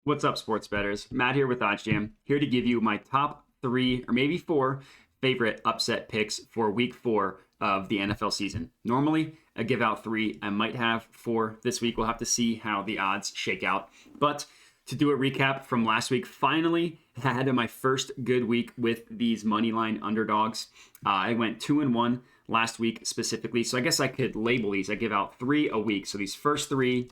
What's up, sports bettors? Matt here with OddsJam, here to give you my top 3 or maybe 4 favorite upset picks for week 4 of the NFL season. Normally, I give out 3. I might have 4 this week. We'll have to see how the odds shake out. But to do a recap from last week, finally had my first good week with these moneyline underdogs. I went 2-1 last week specifically, so I guess I could label these. I give out 3 a week. So these first 3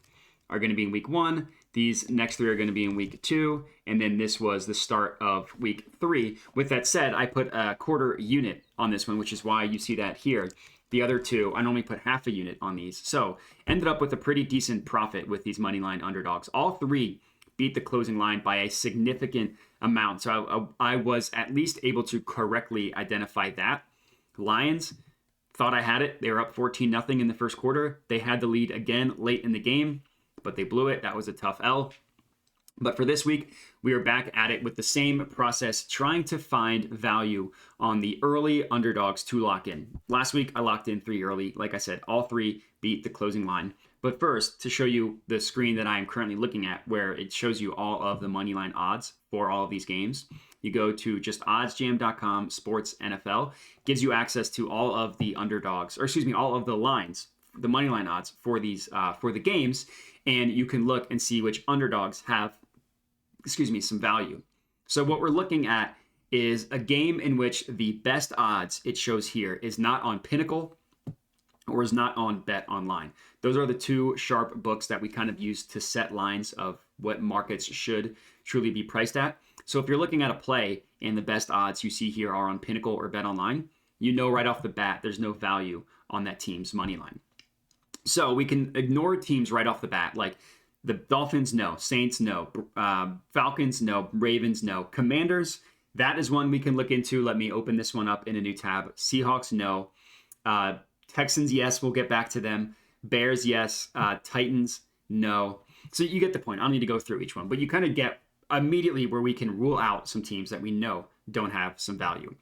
are going to be in week 1. These next 3 are going to be in week 2, and then this was the start of week 3. With that said, I put a quarter unit on this one, which is why you see that here. The other 2, I normally put half a unit on these. So ended up with a pretty decent profit with these moneyline underdogs. All 3 beat the closing line by a significant amount. So I was at least able to correctly identify that. Lions thought I had it. They were up 14-0 in the first quarter. They had the lead again late in the game, but they blew it. That was a tough L. But for this week, we are back at it with the same process, trying to find value on the early underdogs to lock in. Last week, I locked in 3 early. Like I said, all 3 beat the closing line. But first, to show you the screen that I am currently looking at, where it shows you all of the moneyline odds for all of these games, you go to just oddsjam.com sports NFL. Gives you access to all of the underdogs, or excuse me, all of the lines, the moneyline odds for these for the games. And you can look and see which underdogs have, some value. So what we're looking at is a game in which the best odds it shows here is not on Pinnacle or is not on Bet Online. Those are the 2 sharp books that we kind of use to set lines of what markets should truly be priced at. So if you're looking at a play and the best odds you see here are on Pinnacle or Bet Online, you know right off the bat there's no value on that team's money line. So we can ignore teams right off the bat, like the Dolphins, no. Saints, no. Falcons, no. Ravens, no. Commanders, that is one we can look into. Let me open this one up in a new tab. Seahawks, no. Texans, yes, we'll get back to them. Bears, yes. Titans, no. So you get the point. I don't need to go through each one, but you kind of get immediately where we can rule out some teams that we know don't have some value.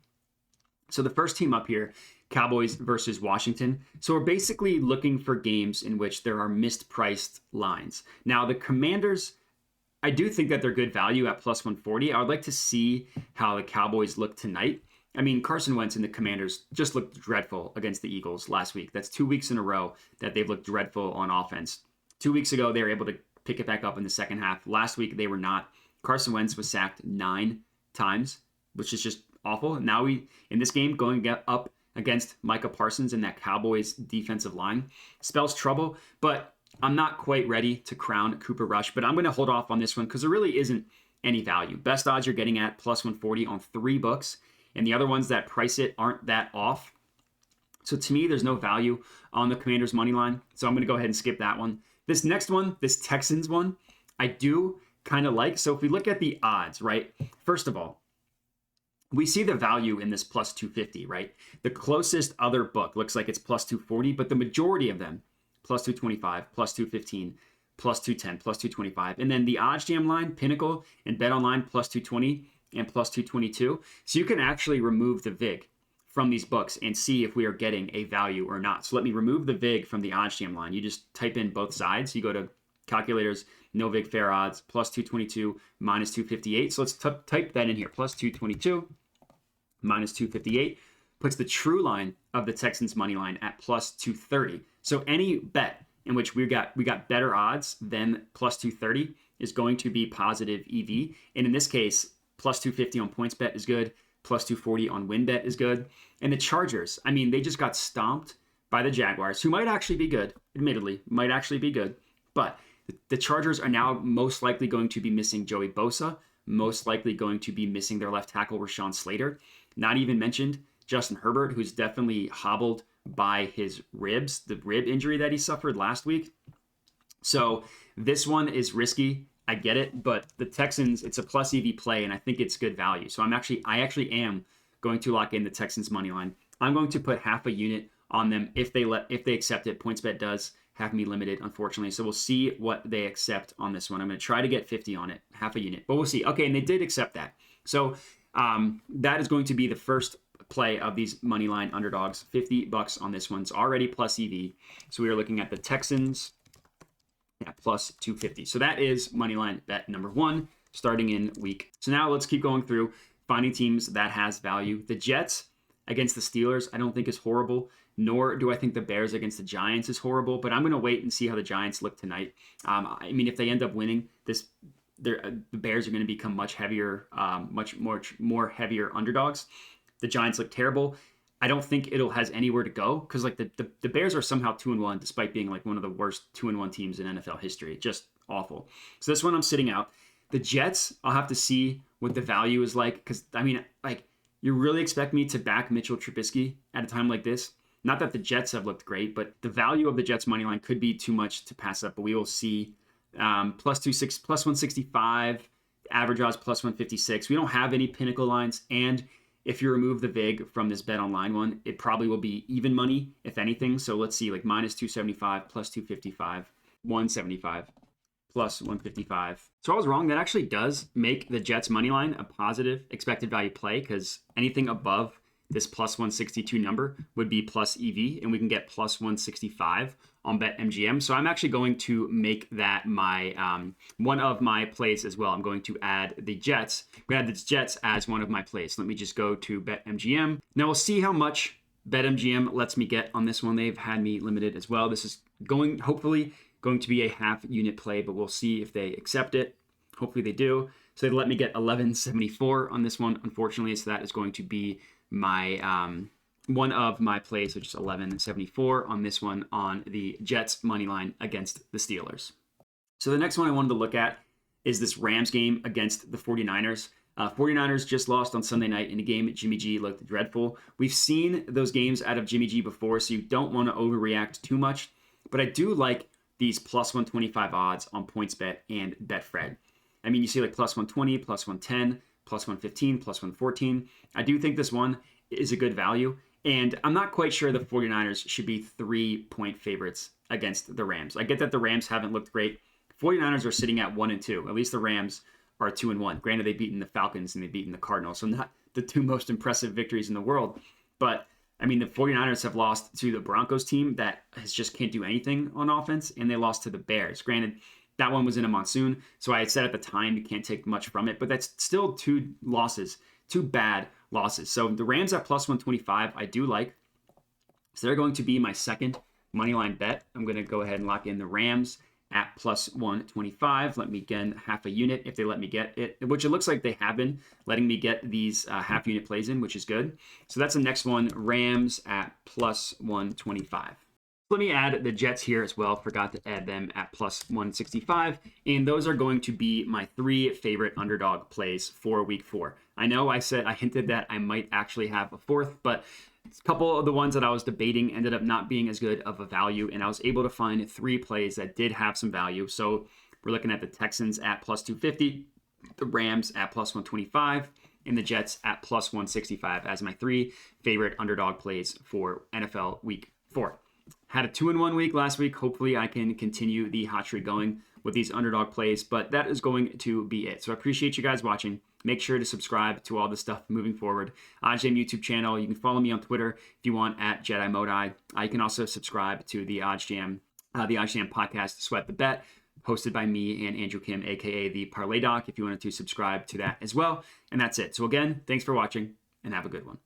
So the first team up here, Cowboys versus Washington. So we're basically looking for games in which there are mispriced lines. Now, the Commanders, I do think that they're good value at plus 140. I would like to see how the Cowboys look tonight. I mean, Carson Wentz and the Commanders just looked dreadful against the Eagles last week. That's 2 weeks in a row that they've looked dreadful on offense. 2 weeks ago, they were able to pick it back up in the second half. Last week, they were not. Carson Wentz was sacked 9 times, which is just awful. Now in this game, going up against Micah Parsons and that Cowboys defensive line spells trouble, but I'm not quite ready to crown Cooper Rush, but I'm going to hold off on this one because there really isn't any value. Best odds you're getting at plus 140 on 3 books, and the other ones that price it aren't that off. So to me, there's no value on the Commanders money line, so I'm going to go ahead and skip that one. This next one, this Texans one, I do kind of like. So if we look at the odds, right, first of all, we see the value in this plus 250, right? The closest other book looks like it's plus 240, but the majority of them, plus 225, plus 215, plus 210, plus 225. And then the OddsJam line, Pinnacle, and Bet Online, plus 220 and plus 222. So you can actually remove the VIG from these books and see if we are getting a value or not. So let me remove the VIG from the OddsJam line. You just type in both sides. You go to calculators, no VIG fair odds, plus 222, minus 258. So let's type that in here, plus 222. Minus 258 puts the true line of the Texans money line at plus 230. So any bet in which we got better odds than plus 230 is going to be positive EV. And in this case, plus 250 on PointsBet is good. Plus 240 on WinBet is good. And the Chargers, I mean, they just got stomped by the Jaguars, who might actually be good, admittedly, might actually be good. But the Chargers are now most likely going to be missing Joey Bosa, most likely going to be missing their left tackle, Rashawn Slater. Not even mentioned Justin Herbert, who's definitely hobbled by his ribs, the rib injury that he suffered last week. So this one is risky. I get it, but the Texans, it's a plus EV play, and I think it's good value. So I actually am going to lock in the Texans money line. I'm going to put half a unit on them if they accept it. PointsBet does have me limited, unfortunately. So we'll see what they accept on this one. I'm going to try to get 50 on it, half a unit, but we'll see. Okay, and they did accept that. So that is going to be the first play of these moneyline underdogs. $50 on this one. It's already plus EV. So we are looking at the Texans at plus 250. So that is moneyline bet number 1 starting in week. So now let's keep going through finding teams that has value. The Jets against the Steelers, I don't think is horrible, nor do I think the Bears against the Giants is horrible, but I'm going to wait and see how the Giants look tonight. I mean, if they end up winning this, the Bears are going to become much heavier, much more heavier underdogs. The Giants look terrible. I don't think it'll has anywhere to go because like the Bears are somehow 2-1 despite being like one of the worst 2-1 teams in NFL history. Just awful. So this one I'm sitting out. The Jets, I'll have to see what the value is like because I mean, like you really expect me to back Mitchell Trubisky at a time like this? Not that the Jets have looked great, but the value of the Jets money line could be too much to pass up. But we will see. Plus 165, average odds plus 156. We don't have any pinnacle lines, and if you remove the VIG from this bet online one, it probably will be even money, if anything. So let's see, like minus 275, plus 255, 175, plus 155. So I was wrong. That actually does make the Jets money line a positive expected value play because anything above this plus 162 number would be plus EV, and we can get plus 165 on BetMGM. So I'm actually going to make that my one of my plays as well. I'm going to add the Jets. We add the Jets as one of my plays. Let me just go to BetMGM. Now we'll see how much BetMGM lets me get on this one. They've had me limited as well. This is hopefully going to be a half unit play, but we'll see if they accept it. Hopefully they do. So they let me get 1174 on this one, unfortunately. So that is going to be my one of my plays, which is 1174 on this one on the Jets money line against the Steelers. So the next one I wanted to look at is this Rams game against the 49ers. 49ers just lost on Sunday night in a game. Jimmy G looked dreadful. We've seen those games out of Jimmy G before, so you don't want to overreact too much. But I do like these plus 125 odds on PointsBet and Betfred. I mean, you see like plus 120, plus 110, plus 115, plus 114. I do think this one is a good value. And I'm not quite sure the 49ers should be 3-point favorites against the Rams. I get that the Rams haven't looked great. 49ers are sitting at 1-2. At least the Rams are 2-1. Granted, they've beaten the Falcons and they've beaten the Cardinals. So not the two most impressive victories in the world. But, I mean, the 49ers have lost to the Broncos team that just can't do anything on offense. And they lost to the Bears. Granted, that one was in a monsoon. So I had said at the time you can't take much from it. But that's still two losses. Two bad losses. So the Rams at plus 125, I do like. So they're going to be my second money line bet. I'm going to go ahead and lock in the Rams at plus 125. Let me get half a unit if they let me get it, which it looks like they have been letting me get these half unit plays in, which is good. So that's the next one, Rams at plus 125. Let me add the Jets here as well. Forgot to add them at plus 165. And those are going to be my 3 favorite underdog plays for week 4. I know I hinted that I might actually have a 4th, but a couple of the ones that I was debating ended up not being as good of a value. And I was able to find 3 plays that did have some value. So we're looking at the Texans at plus 250, the Rams at plus 125, and the Jets at plus 165 as my 3 favorite underdog plays for NFL week 4. Had a 2-1 week last week. Hopefully I can continue the hot streak going with these underdog plays, but that is going to be it. So I appreciate you guys watching. Make sure to subscribe to all this stuff moving forward. OddsJam YouTube channel. You can follow me on Twitter if you want at Jedi Modai. You can also subscribe to the OddsJam podcast, Sweat the Bet, hosted by me and Andrew Kim, aka the Parlay Doc, if you wanted to subscribe to that as well. And that's it. So again, thanks for watching and have a good one.